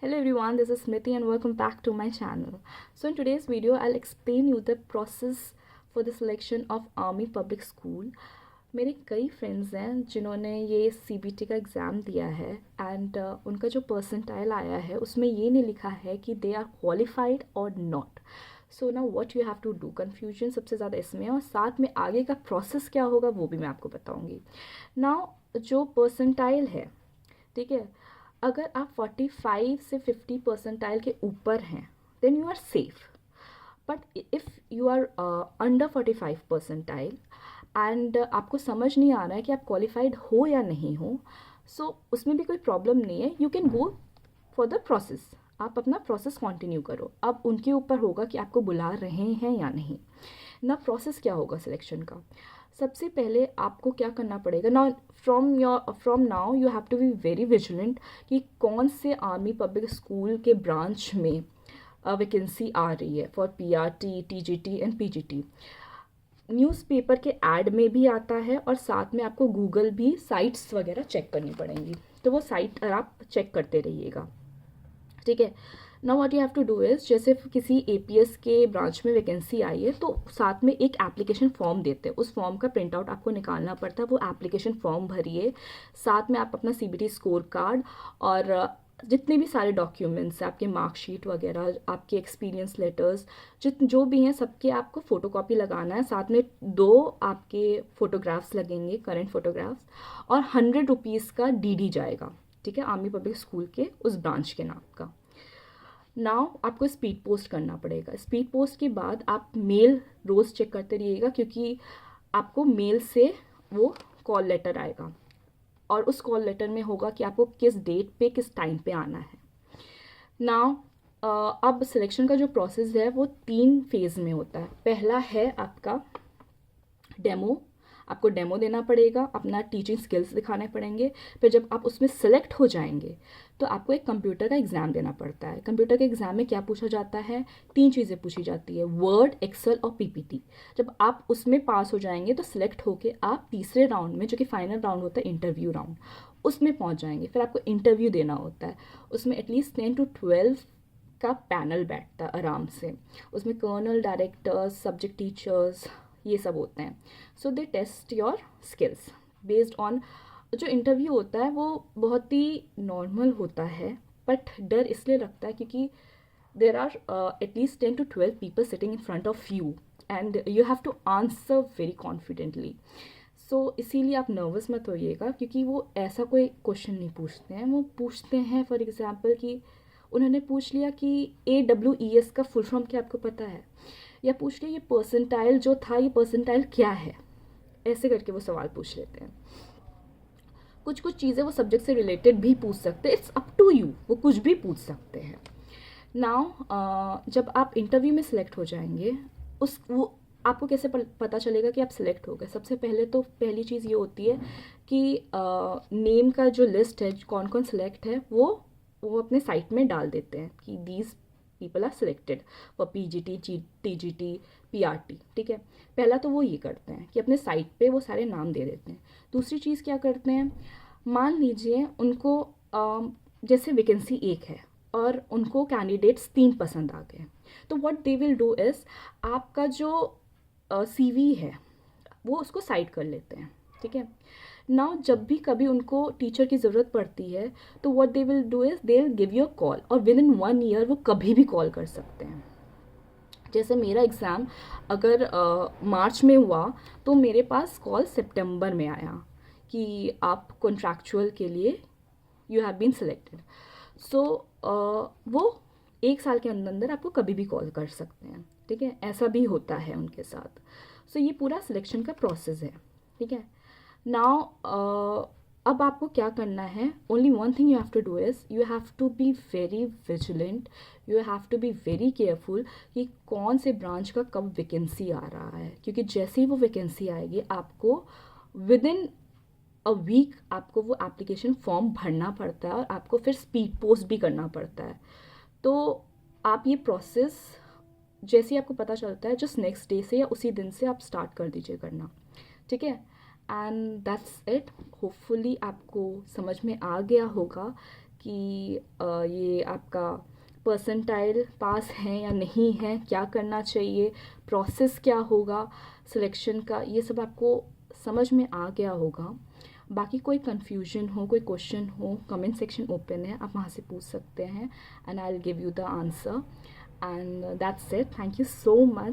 Hello everyone, this is Smriti and welcome back to my channel. So in today's video, I'll explain you the process for the selection of Army Public School. मेरे कई friends हैं जिन्होंने ये CBT का exam दिया है and उनका जो परसेंटाइल आया है उसमें ये नहीं लिखा है कि दे आर क्वालिफाइड और नॉट. सो ना what you have to do, confusion सबसे ज़्यादा इसमें है और साथ में आगे का प्रोसेस क्या होगा वो भी मैं आपको बताऊँगी. नाउ जो परसेंटाइल है, ठीक है, अगर आप 45 से 50 परसेंटाइल के ऊपर हैं then you are safe. But if you are under 45 percentile and आपको समझ नहीं आ रहा है कि आप क्वालिफाइड हो या नहीं हो, सो उसमें भी कोई प्रॉब्लम नहीं है. You can go for the process. आप अपना प्रोसेस कंटिन्यू करो. अब उनके ऊपर होगा कि आपको बुला रहे हैं या नहीं. ना प्रोसेस क्या होगा सिलेक्शन का. सबसे पहले आपको क्या करना पड़ेगा ना, from now you have to be very vigilant कि कौन से आर्मी पब्लिक स्कूल के ब्रांच में वैकेंसी आ रही है for PRT, TGT and PGT. Newspaper के ऐड में भी आता है और साथ में आपको गूगल भी साइट्स वगैरह चेक करनी पड़ेंगी, तो वो साइट आप चेक करते रहिएगा, ठीक है. Now what you have to do is, जैसे किसी APS के ब्रांच में वैकेंसी आई है तो साथ में एक एप्लीकेशन फॉर्म देते हैं. उस फॉर्म का प्रिंट आउट आपको निकालना पड़ता है. वो एप्लीकेशन फॉर्म भरिए, साथ में आप अपना CBT स्कोर कार्ड और जितने भी सारे डॉक्यूमेंट्स हैं, आपके मार्कशीट वगैरह, आपके एक्सपीरियंस लेटर्स, जो भी हैं सबके आपको फ़ोटोकॉपी लगाना है. साथ में 2 आपके फ़ोटोग्राफ्स लगेंगे, करंट फ़ोटोग्राफ्स, और 100 रुपीज़ का DD जाएगा, ठीक है, आर्मी पब्लिक स्कूल के उस ब्रांच के नाम का. नाउ आपको स्पीड पोस्ट करना पड़ेगा. स्पीड पोस्ट के बाद आप मेल रोज़ चेक करते रहिएगा क्योंकि आपको मेल से वो कॉल लेटर आएगा और उस कॉल लेटर में होगा कि आपको किस डेट पे किस टाइम पे आना है. नाउ अब सिलेक्शन का जो प्रोसेस है वो 3 फेज़ में होता है. पहला है आपका डेमो. आपको डेमो देना पड़ेगा, अपना टीचिंग स्किल्स दिखाने पड़ेंगे. फिर जब आप उसमें सेलेक्ट हो जाएंगे तो आपको एक कंप्यूटर का एग्ज़ाम देना पड़ता है. कंप्यूटर के एग्ज़ाम में क्या पूछा जाता है, 3 चीज़ें पूछी जाती है, वर्ड, एक्सेल और PPT. जब आप उसमें पास हो जाएंगे तो सिलेक्ट होके आप तीसरे राउंड में, जो कि फाइनल राउंड होता है इंटरव्यू राउंड, उसमें पहुंच जाएंगे. फिर आपको इंटरव्यू देना होता है. उसमें एटलीस्ट 10 to 12 का पैनल बैठता है आराम से. उसमें कर्नल, डायरेक्टर्स, सब्जेक्ट टीचर्स, ये सब होते हैं. So they test your skills based on. जो इंटरव्यू होता है वो बहुत ही नॉर्मल होता है, बट डर इसलिए लगता है क्योंकि there are at least 10 to 12 people sitting in front of you and you have to answer very confidently. So इसीलिए आप नर्वस मत होइएगा क्योंकि वो ऐसा कोई क्वेश्चन नहीं पूछते हैं. वो पूछते हैं फॉर एग्जाम्पल कि उन्होंने पूछ लिया कि AWES का फुल फॉर्म क्या आपको पता है, या पूछ लिया ये परसेंटाइल जो था ये परसेंटाइल क्या है. ऐसे करके वो सवाल पूछ लेते हैं. कुछ कुछ चीज़ें वो सब्जेक्ट से रिलेटेड भी पूछ सकते हैं. इट्स अप टू यू, वो कुछ भी पूछ सकते हैं. नाउ जब आप इंटरव्यू में सिलेक्ट हो जाएंगे, उस वो आपको कैसे पता चलेगा कि आप सिलेक्ट हो गए. सबसे पहले तो पहली चीज़ ये होती है कि नेम का जो लिस्ट है, कौन कौन सिलेक्ट है, वो अपने साइट में डाल देते हैं कि these people are selected for PGT, TGT, PRT, ठीक है. पहला तो वो ये करते हैं कि अपने साइट पे वो सारे नाम दे देते हैं. दूसरी चीज़ क्या करते हैं, मान लीजिए उनको जैसे वैकेंसी 1 है और उनको कैंडिडेट्स 3 पसंद आ गए, तो what they will do is आपका जो CV है वो उसको साइड कर लेते हैं, ठीक है. नाउ जब भी कभी उनको टीचर की ज़रूरत पड़ती है तो what they will do is they will give you a call, और विद इन 1 ईयर वो कभी भी कॉल कर सकते हैं. जैसे मेरा एग्ज़ाम अगर मार्च में हुआ तो मेरे पास कॉल सितंबर में आया कि आप कॉन्ट्रैक्चुअल के लिए यू हैव बीन सिलेक्टेड. सो वो 1 साल के अंदर अंदर आपको कभी भी कॉल कर सकते हैं, ठीक है. ऐसा भी होता है उनके साथ. सो ये पूरा सिलेक्शन का प्रोसेस है, ठीक है. नाउ अब आपको क्या करना है, only one thing you have to do is you have to be very vigilant, you have to be very careful कि कौन से ब्रांच का कब वैकेंसी आ रहा है. क्योंकि जैसे ही वो वैकेंसी आएगी आपको विद इन अ वीक आपको वो एप्लीकेशन फॉर्म भरना पड़ता है और आपको फिर स्पीड पोस्ट भी करना पड़ता है. तो आप ये प्रोसेस जैसे ही आपको पता चलता है जस्ट नेक्स्ट डे से या उसी दिन से आप स्टार्ट कर दीजिए करना, ठीक है. And that's it. होपफुली आपको समझ में आ गया होगा कि ये आपका परसेंटाइल पास है या नहीं है, क्या करना चाहिए, प्रोसेस क्या होगा सिलेक्शन का, ये सब आपको समझ में आ गया होगा। बाकी कोई कन्फ्यूजन हो, कोई क्वेश्चन हो, कमेंट सेक्शन ओपन है, आप वहाँ से पूछ सकते हैं and I will give you the answer. And that's it, thank you so much.